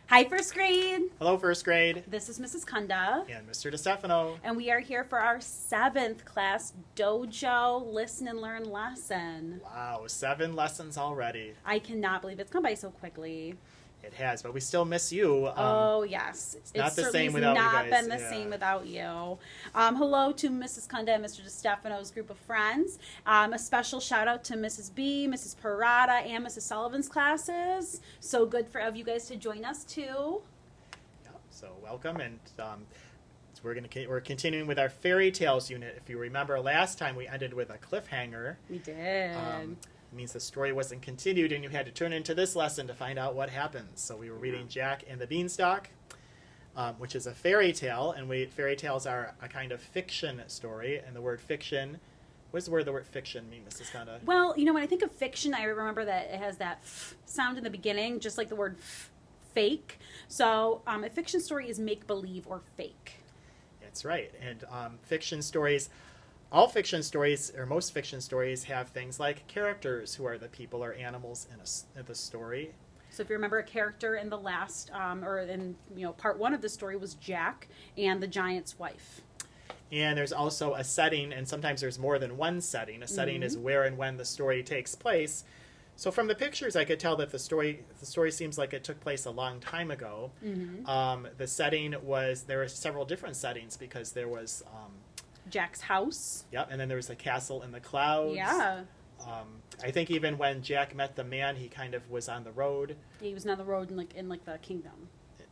Hi, first grade. Hello, first grade. This is Mrs. Kunda. And Mr. DeStefano. And we are here for our 7th class dojo listen and learn lesson. Wow, 7 lessons already. I cannot believe it's gone by so quickly. It has, but we still miss you. Oh, yes. It's not the same without you guys. It's not been the same without you. Hello to Mrs. Kunda and Mr. DeStefano's group of friends. A special shout out to Mrs. B, Mrs. Parada, and Mrs. Sullivan's classes. So good of you guys to join us, too. Yeah, so welcome, and we're continuing with our Fairytales unit. If you remember, last time we ended with a cliffhanger. We did. It means the story wasn't continued and you had to turn into this lesson to find out what happens. So we were reading Jack and the Beanstalk, which is a fairy tale, and fairy tales are a kind of fiction story, and the word fiction, what does the word fiction mean, Mrs. Conda? Well, when I think of fiction, I remember that it has that f sound in the beginning, just like the word fake. So a fiction story is make-believe or fake. That's right. And fiction stories, all fiction stories, or most fiction stories, have things like characters who are the people or animals in the story. So if you remember, a character in the last, or in part 1 of the story was Jack and the giant's wife. And there's also a setting, and sometimes there's more than one setting. A setting is where and when the story takes place. So from the pictures, I could tell that the story seems like it took place a long time ago. The setting there were several different settings because there was Jack's house. Yep, and then there was a castle in the clouds. Yeah. I think even when Jack met the man, he kind of was on the road. He was on the road in the kingdom.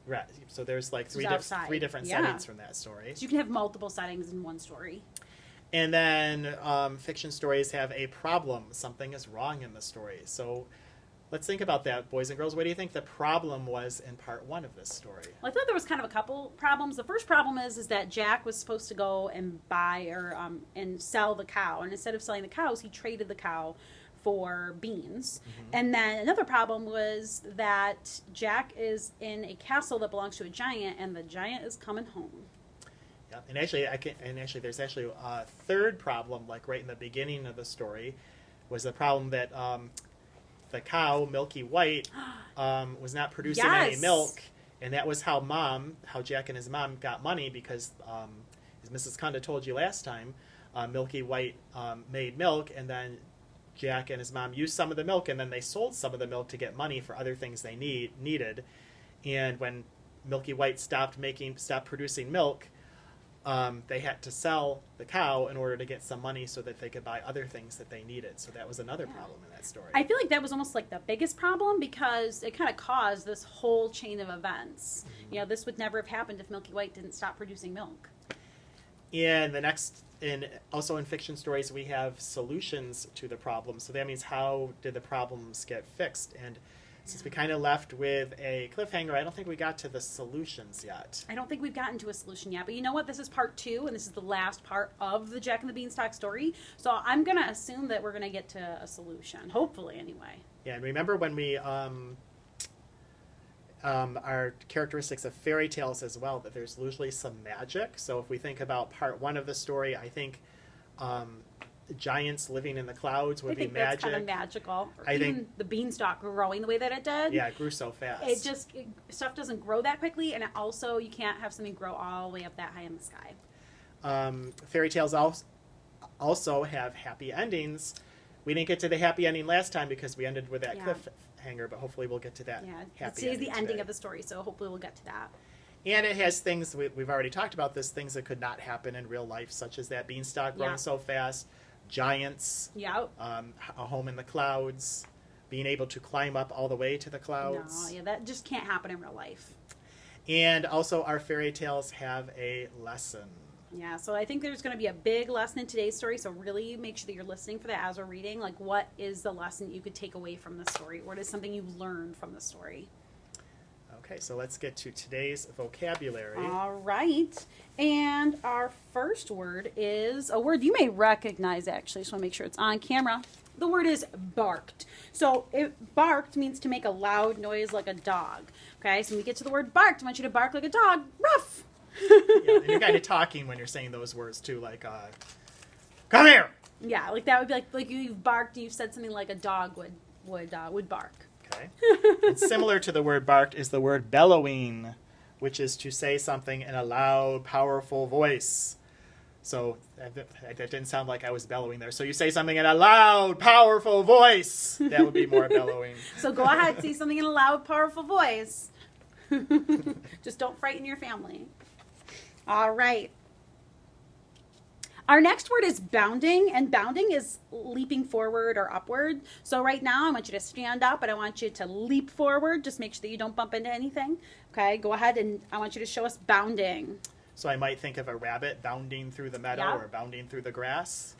Right. So there's like three different settings from that story. So you can have multiple settings in one story. And then fiction stories have a problem. Something is wrong in the story. So let's think about that, boys and girls. What do you think the problem was in part 1 of this story? Well, I thought there was kind of a couple problems. The first problem is that Jack was supposed to go and buy and sell the cow. And instead of selling the cows, he traded the cow for beans. And then another problem was that Jack is in a castle that belongs to a giant, and the giant is coming home. Yeah, and actually, there's actually a third problem, like right in the beginning of the story, was the problem that the cow, Milky White, was not producing any milk, and that was how Jack and his mom got money, because as Mrs. Conda told you last time, Milky White made milk, and then Jack and his mom used some of the milk, and then they sold some of the milk to get money for other things they needed. And when Milky White stopped producing milk, they had to sell the cow in order to get some money so that they could buy other things that they needed. So that was another problem in that story. I feel like that was almost like the biggest problem, because it kind of caused this whole chain of events. This would never have happened if Milky White didn't stop producing milk. And also in fiction stories, we have solutions to the problem. So that means, how did the problems get fixed? And since we kind of left with a cliffhanger, I don't think we got to the solutions yet. I don't think we've gotten to a solution yet. But you know what? This is part 2, and this is the last part of the Jack and the Beanstalk story. So I'm going to assume that we're going to get to a solution. Hopefully, anyway. Yeah, and remember when we... our characteristics of fairy tales as well, that there's usually some magic. So if we think about part 1 of the story, I think giants living in the clouds would be magic. That's kind of magical. I think the beanstalk growing the way that it did. Yeah, it grew so fast. Stuff doesn't grow that quickly, and also you can't have something grow all the way up that high in the sky. Fairy tales also have happy endings. We didn't get to the happy ending last time because we ended with that cliffhanger, but hopefully we'll get to that happy ending. Today's the ending of the story, so hopefully we'll get to that. And it has things, we've already talked about this, things that could not happen in real life, such as that beanstalk growing so fast, giants, a home in the clouds, being able to climb up all the way to the clouds. No, that just can't happen in real life. And also our fairy tales have a lesson. Yeah, so I think there's going to be a big lesson in today's story, so really make sure that you're listening for that as we're reading. Like, what is the lesson you could take away from the story? What is something you've learned from the story? Okay, so let's get to today's vocabulary. All right, and our first word is a word you may recognize, actually. Just want to make sure it's on camera. The word is barked. So barked means to make a loud noise like a dog. Okay, so when we get to the word barked, I want you to bark like a dog. Ruff! Yeah, and you're kind of talking when you're saying those words too, like, come here! Yeah, like that would be like you've barked, you've said something like a dog would bark. Okay. And similar to the word barked is the word bellowing, which is to say something in a loud, powerful voice. So that didn't sound like I was bellowing there. So you say something in a loud, powerful voice. That would be more bellowing. So go ahead, say something in a loud, powerful voice. Just don't frighten your family. All right. Our next word is bounding, and bounding is leaping forward or upward. So right now, I want you to stand up, and I want you to leap forward. Just make sure that you don't bump into anything. Okay, go ahead, and I want you to show us bounding. So I might think of a rabbit bounding through the meadow Yeah. or bounding through the grass.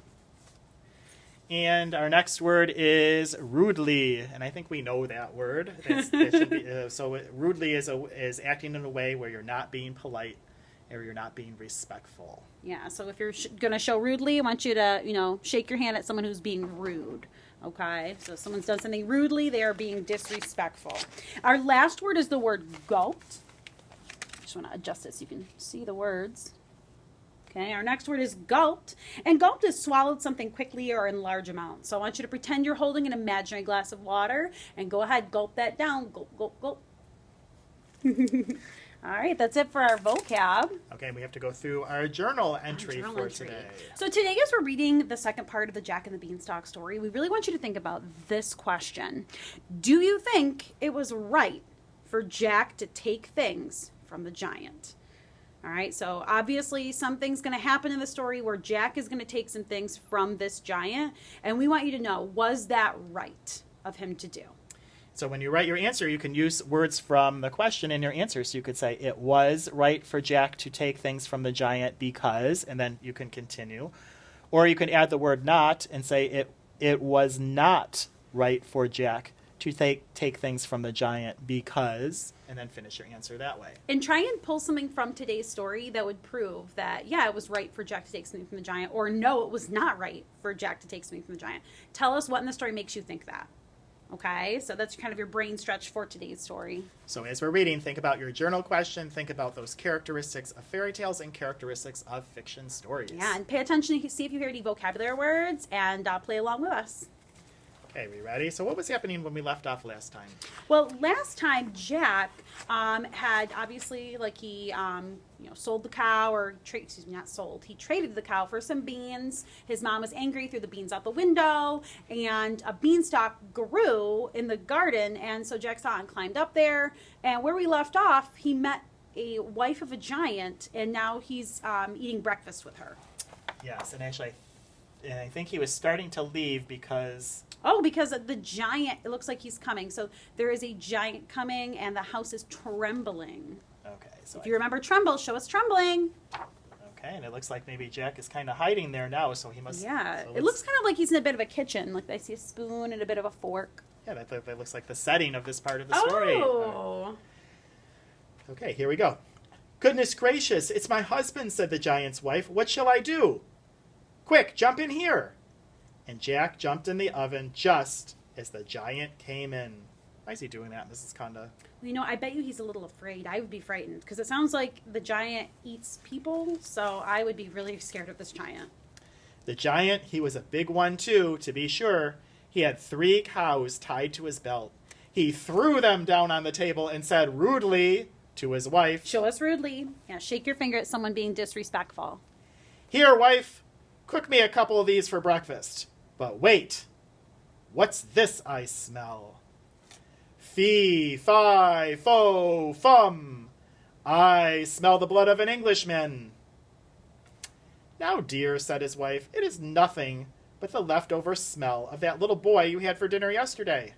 And our next word is rudely, and I think we know that word. That should be, so rudely is acting in a way where you're not being polite or you're not being respectful. Yeah, so if you're going to show rudely, I want you to, shake your hand at someone who's being rude. Okay, so if someone's done something rudely, they are being disrespectful. Our last word is the word gulped. Just want to adjust it so you can see the words. Okay, our next word is gulped. And gulped is swallowed something quickly or in large amounts. So I want you to pretend you're holding an imaginary glass of water and go ahead, gulp that down. Gulp, gulp, gulp. All right, that's it for our vocab. Okay, we have to go through our journal entry today. So today, as we're reading the second part of the Jack and the Beanstalk story, we really want you to think about this question. Do you think it was right for Jack to take things from the giant? All right, so obviously something's going to happen in the story where Jack is going to take some things from this giant, and we want you to know, was that right of him to do? So when you write your answer, you can use words from the question in your answer. So you could say, it was right for Jack to take things from the giant because, and then you can continue. Or you can add the word not and say, it was not right for Jack to take things from the giant because, and then finish your answer that way. And try and pull something from today's story that would prove that, yeah, it was right for Jack to take something from the giant, or no, it was not right for Jack to take something from the giant. Tell us what in the story makes you think that. Okay, so that's kind of your brain stretch for today's story. So as we're reading, think about your journal question, think about those characteristics of fairy tales and characteristics of fiction stories. Yeah, and pay attention to see if you hear any vocabulary words and play along with us. Okay, we ready? So what was happening when we left off last time? Well, last time Jack had obviously, like, he sold the cow, or not sold. He traded the cow for some beans. His mom was angry, threw the beans out the window, and a beanstalk grew in the garden. And so Jack saw it and climbed up there. And where we left off, he met a wife of a giant, and now he's eating breakfast with her. Yes, and actually, I think he was starting to leave because... Oh, because of the giant, it looks like he's coming. So there is a giant coming, and the house is trembling. Okay. So if you remember tremble, show us trembling. Okay, and it looks like maybe Jack is kind of hiding there now, so he must... Yeah, so it looks kind of like he's in a bit of a kitchen. Like I see a spoon and a bit of a fork. Yeah, that looks like the setting of this part of the story. Oh! Okay, here we go. Goodness gracious, it's my husband, said the giant's wife. What shall I do? Quick, jump in here. And Jack jumped in the oven just as the giant came in. Why is he doing that, Mrs. Conda? Well, I bet you he's a little afraid. I would be frightened because it sounds like the giant eats people, so I would be really scared of this giant. The giant, he was a big one too, to be sure. He had 3 cows tied to his belt. He threw them down on the table and said rudely to his wife, show us rudely. Yeah, shake your finger at someone being disrespectful. Here, wife, cook me a couple of these for breakfast. But wait, what's this I smell? Fee, fi, fo, fum. I smell the blood of an Englishman. Now, dear, said his wife, it is nothing but the leftover smell of that little boy you had for dinner yesterday.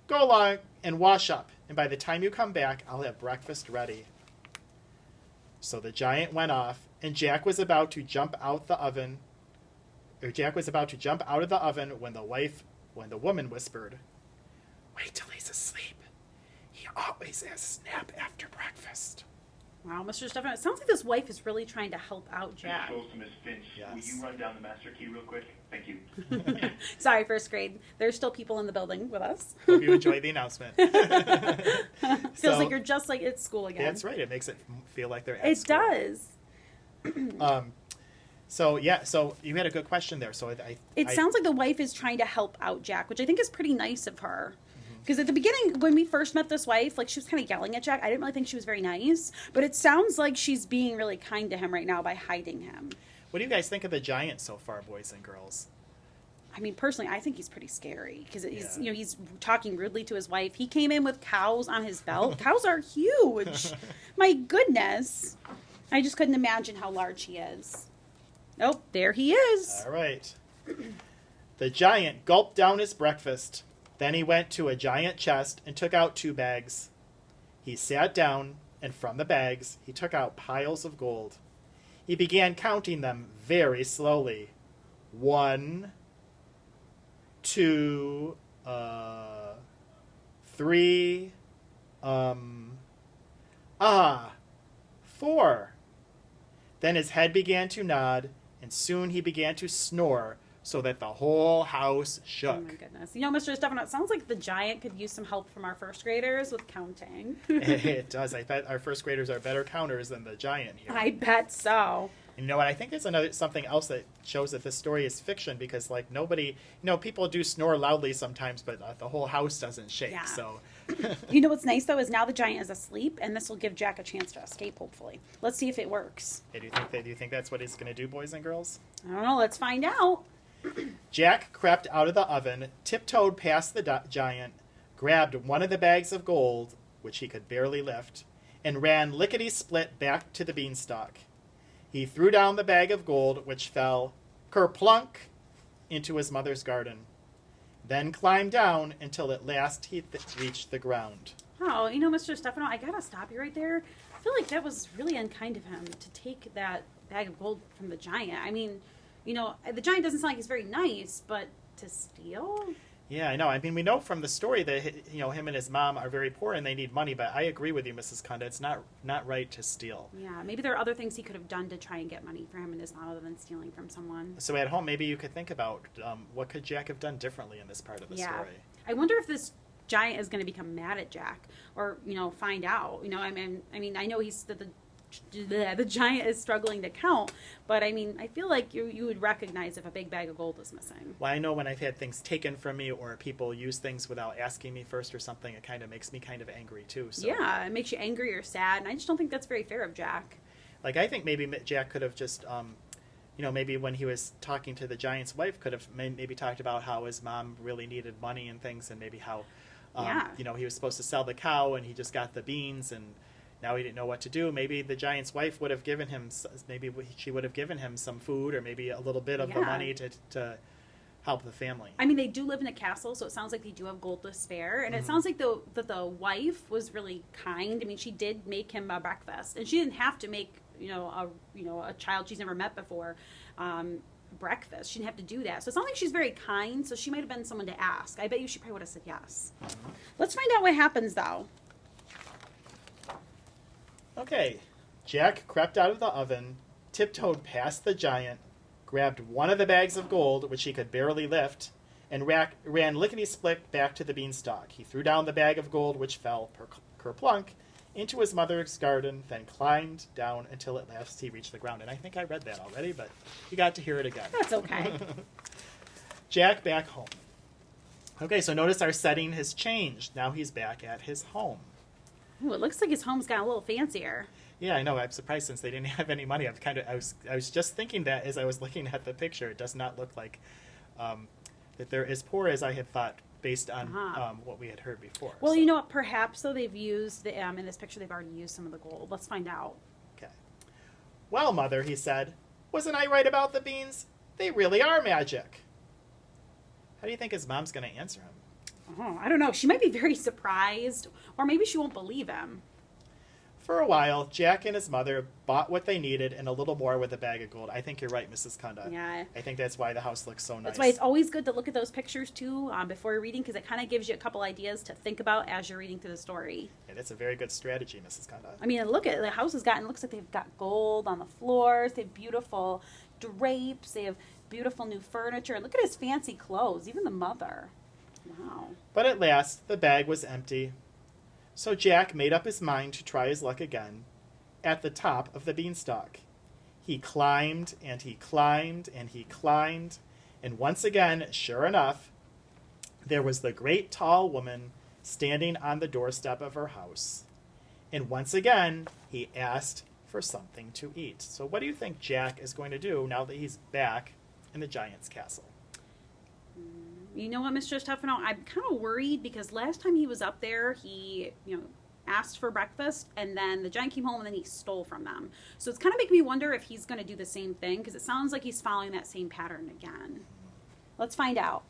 Go along and wash up, and by the time you come back, I'll have breakfast ready. So the giant went off, and Jack was about to jump out of the oven when the woman whispered, wait till he's asleep. He always has a nap after breakfast. Wow, Mr. Stefan, it sounds like this wife is really trying to help out Jack. To Miss Finch. Yes. Will you run down the master key real quick? Thank you. Sorry, first grade. There's still people in the building with us. Hope you enjoyed the announcement. Feels like you're just like at school again. That's right. It makes it feel like they're at school. It does. So you had a good question there. So it sounds like the wife is trying to help out Jack, which I think is pretty nice of her. Because at the beginning, when we first met this wife, like, she was kind of yelling at Jack. I didn't really think she was very nice. But it sounds like she's being really kind to him right now by hiding him. What do you guys think of the giant so far, boys and girls? I mean, personally, I think he's pretty scary. Because, Yeah. he's talking rudely to his wife. He came in with cows on his belt. Cows are huge. My goodness. I just couldn't imagine how large he is. Oh, there he is. All right. The giant gulped down his breakfast. Then he went to a giant chest and took out 2 bags. He sat down, and from the bags he took out piles of gold. He began counting them very slowly. 1, 2, 3, 4. Then his head began to nod, and soon he began to snore, so that the whole house Oh shook. my goodness. Mr. Stefano, it sounds like the giant could use some help from our first graders with counting. It does. I bet our first graders are better counters than the giant here. I bet so. And you know what? I think there's something else that shows that this story is fiction because, like, nobody, people do snore loudly sometimes, but the whole house doesn't shake. Yeah. So, You know what's nice, though, is now the giant is asleep, and this will give Jack a chance to escape, hopefully. Let's see if it works. hey, do you think that's what he's going to do, boys and girls? I don't know. Let's find out. Jack crept out of the oven, tiptoed past the giant, grabbed one of the bags of gold, which he could barely lift, and ran lickety-split back to the beanstalk. He threw down the bag of gold, which fell kerplunk into his mother's garden, then climbed down until at last he reached the ground. Oh, Mr. Stefano, I gotta stop you right there. I feel like that was really unkind of him to take that bag of gold from the giant. I mean, the giant doesn't sound like he's very nice, but to steal? Yeah, I know. I mean, we know from the story that him and his mom are very poor and they need money. But I agree with you, Mrs. Kunda. It's not right to steal. Yeah, maybe there are other things he could have done to try and get money for him and his mom other than stealing from someone. So at home, maybe you could think about what could Jack have done differently in this part of the story. I wonder if this giant is going to become mad at Jack or find out. I mean, I know he's the giant is struggling to count, but I mean, I feel like you would recognize if a big bag of gold is missing. Well, I know when I've had things taken from me or people use things without asking me first or something, it kind of makes me kind of angry too. So. Yeah, it makes you angry or sad, and I just don't think that's very fair of Jack. Like, I think maybe Jack could have just, maybe when he was talking to the giant's wife, could have maybe talked about how his mom really needed money and things, and maybe how, he was supposed to sell the cow and he just got the beans and now he didn't know what to do. Maybe the giant's wife would have given him, she would have given him some food or maybe a little bit of the money to help the family. I mean, they do live in a castle, so it sounds like they do have gold to spare. And it sounds like the wife was really kind. I mean, she did make him a breakfast, and she didn't have to make a child she's never met before breakfast. She didn't have to do that. So it's not like she's very kind. So she might have been someone to ask. I bet you she probably would have said yes. Let's find out what happens though. Okay, Jack crept out of the oven, tiptoed past the giant, grabbed one of the bags of gold, which he could barely lift, and ran lickety-split back to the beanstalk. He threw down the bag of gold, which fell kerplunk into his mother's garden, then climbed down until at last he reached the ground. And I think I read that already, but you got to hear it again. That's okay. Jack back home. Okay, so notice our setting has changed. Now he's back at his home. Ooh, it looks like his home's got a little fancier. Yeah, I know. I'm surprised since they didn't have any money. I was just thinking that as I was looking at the picture. It does not look like that they're as poor as I had thought based on what we had heard before. Well, you know what? Perhaps though they've used in this picture they've already used some of the gold. Let's find out. Okay. Well, Mother, he said, wasn't I right about the beans? They really are magic. How do you think his mom's going to answer him? Oh, I don't know. She might be very surprised, or maybe she won't believe him. For a while, Jack and his mother bought what they needed and a little more with a bag of gold. I think you're right, Mrs. Kunda. Yeah. I think that's why the house looks so nice. That's why it's always good to look at those pictures, too, before you're reading, because it kind of gives you a couple ideas to think about as you're reading through the story. Yeah, that's a very good strategy, Mrs. Kunda. I mean, look at the house has gotten, looks like they've got gold on the floors. They have beautiful drapes. They have beautiful new furniture. And look at his fancy clothes, even the mother. Wow. But at last, the bag was empty. So Jack made up his mind to try his luck again at the top of the beanstalk. He climbed, and he climbed, and he climbed, and once again, sure enough, there was the great tall woman standing on the doorstep of her house. And once again, he asked for something to eat. So what do you think Jack is going to do now that he's back in the giant's castle? You know what, Mr. Stefano? I'm kind of worried because last time he was up there, he, asked for breakfast, and then the giant came home and then he stole from them. So it's kind of making me wonder if he's going to do the same thing, because it sounds like he's following that same pattern again. Let's find out.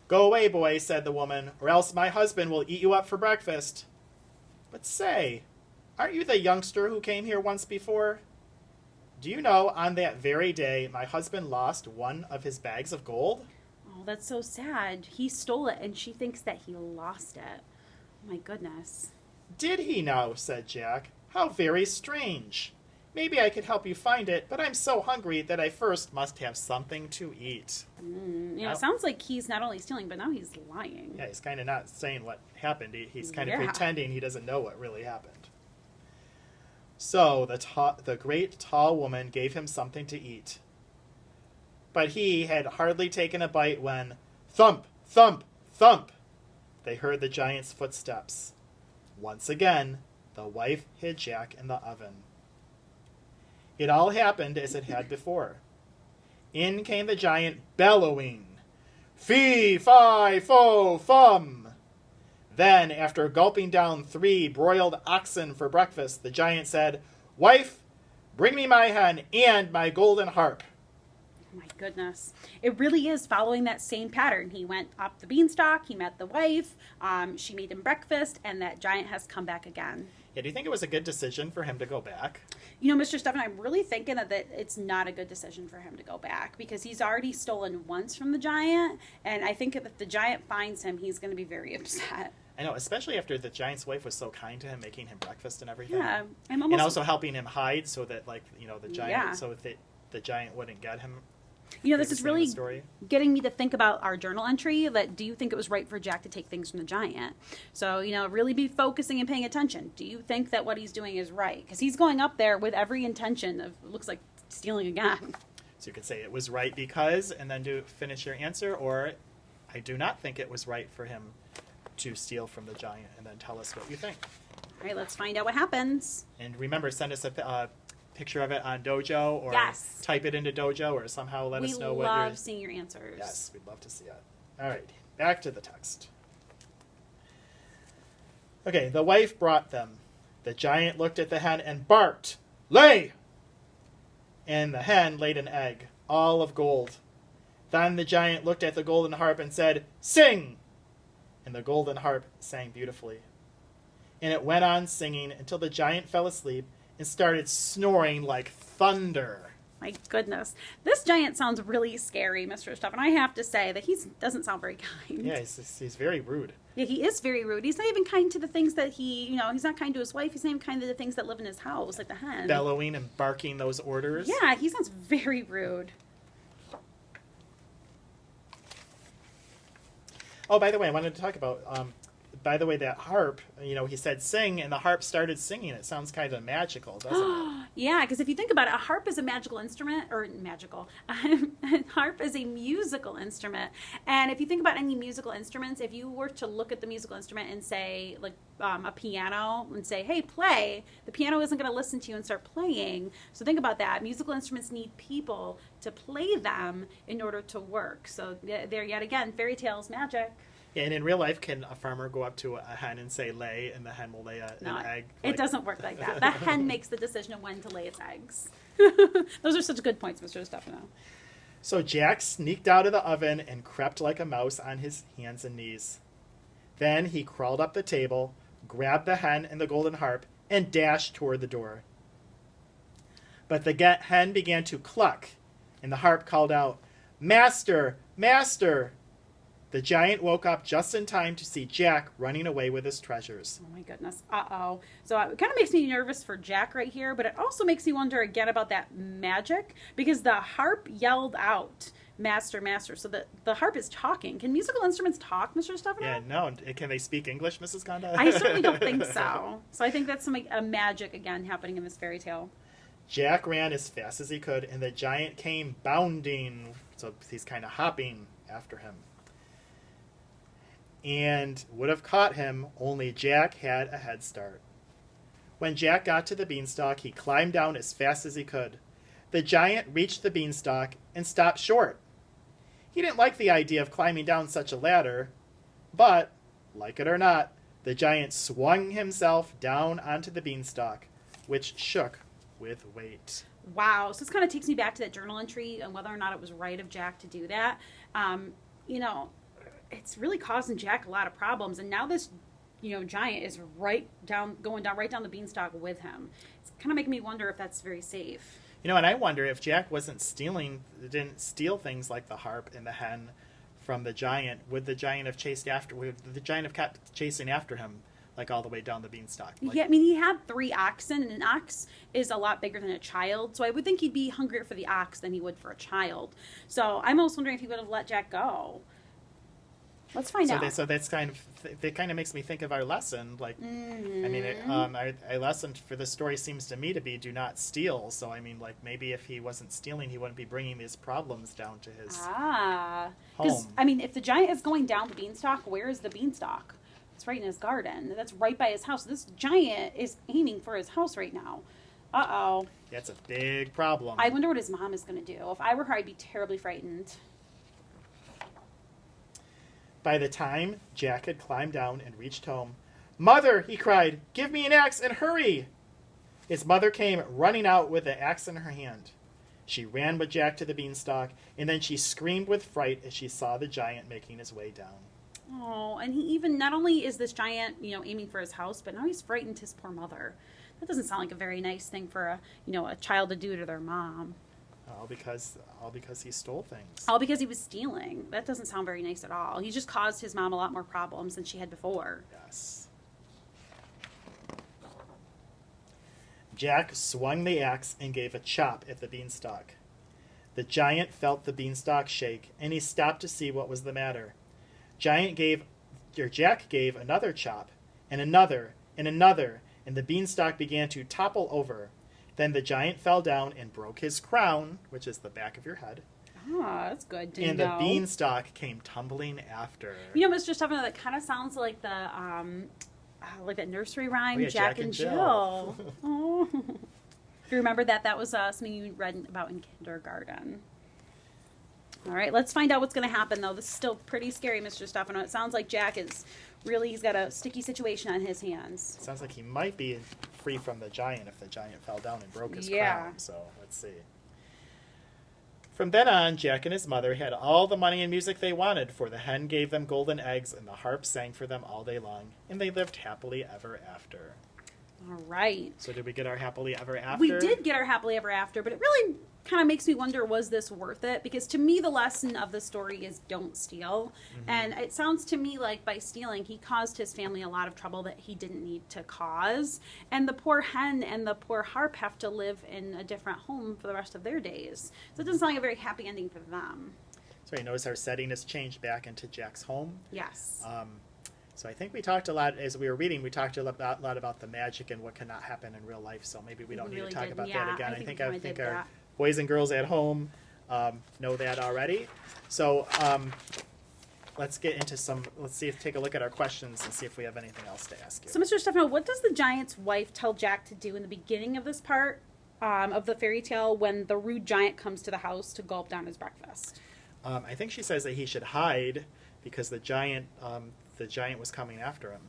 Go away, boy, said the woman, or else my husband will eat you up for breakfast. But say, aren't you the youngster who came here once before? Do you know, on that very day, my husband lost one of his bags of gold? Oh, that's so sad. He stole it, and she thinks that he lost it. Oh, my goodness. Did he now? Said Jack. How very strange. Maybe I could help you find it, but I'm so hungry that I first must have something to eat. It sounds like he's not only stealing, but now he's lying. Yeah, he's kind of not saying what happened. He's kind of pretending he doesn't know what really happened. So the great tall woman gave him something to eat. But he had hardly taken a bite when, thump, thump, thump, they heard the giant's footsteps. Once again, the wife hid Jack in the oven. It all happened as it had before. In came the giant bellowing, fee, fi, fo, fum. Then, after gulping down 3 broiled oxen for breakfast, the giant said, Wife, bring me my hen and my golden harp. Oh my goodness. It really is following that same pattern. He went up the beanstalk, he met the wife, she made him breakfast, and that giant has come back again. Yeah, do you think it was a good decision for him to go back? Mr. Stefan, I'm really thinking that it's not a good decision for him to go back because he's already stolen once from the giant, and I think if the giant finds him, he's going to be very upset. I know, especially after the giant's wife was so kind to him, making him breakfast and everything. Yeah, and also helping him hide so that, the giant, Yeah. so that the giant wouldn't get him. This is really getting me to think about our journal entry. That do you think it was right for Jack to take things from the giant? So, really be focusing and paying attention. Do you think that what he's doing is right? Because he's going up there with every intention of, looks like, stealing again. So you could say it was right because, and then finish your answer, or I do not think it was right for him to steal from the giant, and then tell us what you think. All right, let's find out what happens. And remember, send us a picture of it on Dojo, or Yes. type it into Dojo, or somehow let us know what We love seeing your answers. Yes, we'd love to see it. All right, back to the text. Okay, the wife brought them. The giant looked at the hen and barked, Lay! And the hen laid an egg, all of gold. Then the giant looked at the golden harp and said, Sing! And the golden harp sang beautifully. And it went on singing until the giant fell asleep and started snoring like thunder. My goodness. This giant sounds really scary, Mr. Stuff, and I have to say that he doesn't sound very kind. Yeah, he's very rude. Yeah, he is very rude. He's not even kind to the things that he's not kind to his wife. He's not even kind to the things that live in his house, like the hen. Bellowing and barking those orders. Yeah, he sounds very rude. Oh, by the way, I wanted to talk about, that harp, he said sing, and the harp started singing. It sounds kind of magical, doesn't it? Yeah, because if you think about it, a harp is a magical instrument, or magical. A harp is a musical instrument. And if you think about any musical instruments, if you were to look at the musical instrument and say, like a piano, and say, hey, play, the piano isn't going to listen to you and start playing. So think about that. Musical instruments need people to play them in order to work. So there, yet again, fairy tales, magic. Yeah, and in real life, can a farmer go up to a hen and say lay, and the hen will lay an egg? It doesn't work like that. The hen makes the decision of when to lay its eggs. Those are such good points, Mr. Stefano. So Jack sneaked out of the oven and crept like a mouse on his hands and knees. Then he crawled up the table, grabbed the hen and the golden harp, and dashed toward the door. But the hen began to cluck, and the harp called out, Master! Master! The giant woke up just in time to see Jack running away with his treasures. Oh my goodness. Uh-oh. So it kind of makes me nervous for Jack right here, but it also makes me wonder again about that magic, because the harp yelled out, Master, Master. So the harp is talking. Can musical instruments talk, Mr. Stefano? Yeah, no. Can they speak English, Mrs. Conda? I certainly don't think so. So I think that's a magic again happening in this fairy tale. Jack ran as fast as he could, and the giant came bounding. So he's kind of hopping after him. and would have caught him, only Jack had a head start. When Jack got to the beanstalk, he climbed down as fast as he could. The giant reached the beanstalk and stopped short. He didn't like the idea of climbing down such a ladder, but, like it or not, the giant swung himself down onto the beanstalk, which shook with weight. Wow. So this kind of takes me back to that journal entry and whether or not it was right of Jack to do that. You know, it's really causing Jack a lot of problems. And now this, giant is going right down the beanstalk with him. It's kind of making me wonder if that's very safe. And I wonder if Jack didn't steal things like the harp and the hen from the giant, would the giant have kept chasing after him, like all the way down the beanstalk? Yeah, I mean, he had 3 oxen, and an ox is a lot bigger than a child, so I would think he'd be hungrier for the ox than he would for a child. So I'm almost wondering if he would have let Jack go. Let's find out. So that's that kind of makes me think of our lesson. Like, Mm-hmm. I mean, our lesson for this story seems to me to be do not steal. So I mean, like maybe if he wasn't stealing, he wouldn't be bringing these problems down to his Because home. I mean, if the giant is going down the beanstalk, where is the beanstalk? It's right in his garden. That's right by his house. This giant is aiming for his house right now. Uh-oh. That's a big problem. I wonder what his mom is going to do. If I were her, I'd be terribly frightened. By the time Jack had climbed down and reached home, "Mother," he cried, "give me an axe and hurry!" His mother came running out with the axe in her hand. She ran with Jack to the beanstalk, and then she screamed with fright as she saw the giant making his way down. Oh, and he even, not only is this giant, aiming for his house, but now he's frightened his poor mother. That doesn't sound like a very nice thing for a child to do to their mom. All because he stole things. All because he was stealing. That doesn't sound very nice at all. He just caused his mom a lot more problems than she had before. Yes. Jack swung the axe and gave a chop at the beanstalk. The giant felt the beanstalk shake, and he stopped to see what was the matter. Jack gave another chop, and another, and another, and the beanstalk began to topple over. Then the giant fell down and broke his crown, which is the back of your head. Ah, that's good to And know. the beanstalk came tumbling after. Mr. Stefano, that kind of sounds like the like that nursery rhyme, Oh, yeah, Jack and Jill. Oh. If you remember that was something you read about in kindergarten. All right, let's find out what's going to happen, though. This is still pretty scary, Mr. Stefano. It sounds like Jack he's got a sticky situation on his hands. Sounds like he might be free from the giant if the giant fell down and broke his Yeah. crown. So let's see. From then on, Jack and his mother had all the money and music they wanted, for the hen gave them golden eggs and the harp sang for them all day long, and they lived happily ever after. All right. So did we get our happily ever after? We did get our happily ever after, but it really kind of makes me wonder, was this worth it? Because to me, the lesson of the story is don't steal. Mm-hmm. And it sounds to me like by stealing, he caused his family a lot of trouble that he didn't need to cause. And the poor hen and the poor harp have to live in a different home for the rest of their days. So it doesn't sound like a very happy ending for them. So you notice our setting has changed back into Jack's home. Yes. So I think we talked a lot, as we were reading, we talked a lot about the magic and what cannot happen in real life. So maybe we don't need really to talk did. about Yeah, that again. I think we kinda did our that. boys and girls at home know that already. So let's get into take a look at our questions and see if we have anything else to ask you. So, Mr. Stefano, what does the giant's wife tell Jack to do in the beginning of this part of the fairy tale when the rude giant comes to the house to gulp down his breakfast? I think she says that he should hide because the giant was coming after him.